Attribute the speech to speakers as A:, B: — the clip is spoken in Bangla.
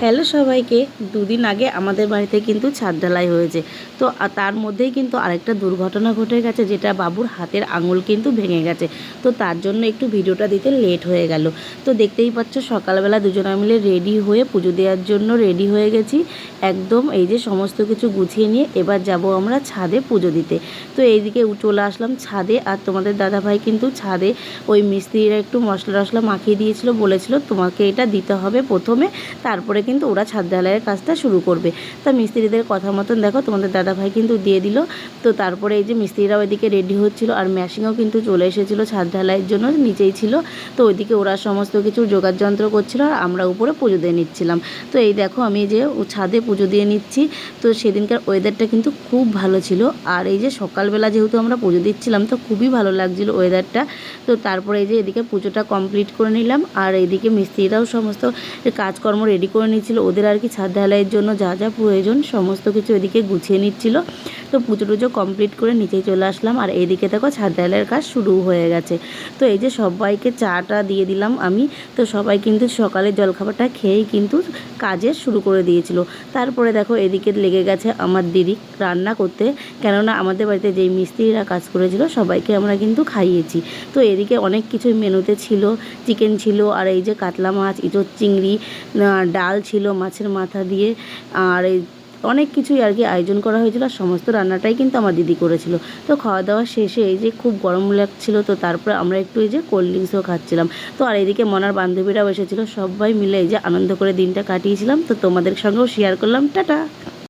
A: হ্যালো সবাইকে। দুদিন আগে আমাদের বাড়িতে কিন্তু ছাদ ঢালাই হয়েছে। তো তার মধ্যেই কিন্তু আরেকটা দুর্ঘটনা ঘটে গেছে, যেটা বাবুর হাতের আঙুল কিন্তু ভেঙে গেছে। তো তার জন্য একটু ভিডিওটা দিতে লেট হয়ে গেল। তো দেখতেই পাচ্ছ সকালবেলা দুজনে মিলে রেডি হয়ে পুজো দেওয়ার জন্য রেডি হয়ে গেছি একদম। এই যে সমস্ত কিছু গুছিয়ে নিয়ে এবার যাব আমরা ছাদে পুজো দিতে। তো এইদিকে চলে আসলাম ছাদে। আর তোমাদের দাদাভাই কিন্তু ছাদে ওই মিস্ত্রিরা একটু মশলা টশলা মাখিয়ে দিয়েছিল, বলেছিল তোমাকে এটা দিতে হবে প্রথমে, তারপরে কিন্তু ওরা ছাদ ঢালাইয়ের কাজটা শুরু করবে। তা মিস্ত্রিদের কথা মতন দেখো তোমাদের দাদাভাই কিন্তু দিয়ে দিল। তো তারপরে এই যে মিস্ত্রিরাও এদিকে রেডি হচ্ছিল, আর মেশিনও কিন্তু চলে এসেছিলো ছাদ ঢালাইয়ের জন্য, নিচেই ছিল। তো ওইদিকে ওরা সমস্ত কিছু জোগাড় যন্ত্র করছিল, আর আমরা উপরে পুজো দিয়ে নিচ্ছিলাম। তো এই দেখো আমি যে ছাদে পুজো দিয়ে নিচ্ছি। তো সেদিনকার ওয়েদারটা কিন্তু খুব ভালো ছিল। আর এই যে সকালবেলা যেহেতু আমরা পুজো দিচ্ছিলাম, তো খুবই ভালো লাগছিল ওয়েদারটা। তো তারপরে এই যে এদিকে পুজোটা কমপ্লিট করে নিলাম, আর এইদিকে মিস্ত্রিরাও সমস্ত কাজকর্ম রেডি করে নিচ্ছিল। ওদের আর কি ছাদ ঢালাইয়ের জন্য যা যা প্রয়োজন সমস্ত কিছু এদিকে গুছিয়ে নিচ্ছিল। তো পুজো টুজো কমপ্লিট করে নিচেই চলে আসলাম, আর এইদিকে দেখো ছাদ ঢালাইয়ের কাজ শুরু হয়ে গেছে। তো এই যে সবাইকে চাটা দিয়ে দিলাম আমি। তো সবাই কিন্তু সকালের জলখাবারটা খেয়েই কিন্তু কাজে শুরু করে দিয়েছিল। তারপরে দেখো এদিকে লেগে গেছে আমার দিদি রান্না করতে, কেননা আমাদের বাড়িতে যেই মিস্ত্রিরা কাজ করেছিল সবাইকে আমরা কিন্তু খাইয়েছি। তো এদিকে অনেক কিছুই মেনুতে ছিল, চিকেন ছিল, আর এই যে কাতলা মাছ, ইঁচড় চিংড়ি, ডাল ছিল মাছের মাথা দিয়ে, আর এই অনেক কিছুই আর কি আয়োজন করা হয়েছিল। আর সমস্ত রান্নাটাই কিন্তু আমার দিদি করেছিল। তো খাওয়া দাওয়া শেষে এই যে খুব গরম লাগছিল, তো তারপরে আমরা একটু এই যে কোল্ড ড্রিঙ্কসও খাচ্ছিলাম। তো আর এদিকে মনার বান্ধবীরাও এসেছিলো, সবাই মিলে এই যে আনন্দ করে দিনটা কাটিয়েছিলাম। তো তোমাদের সঙ্গেও শেয়ার করলাম। টাটা।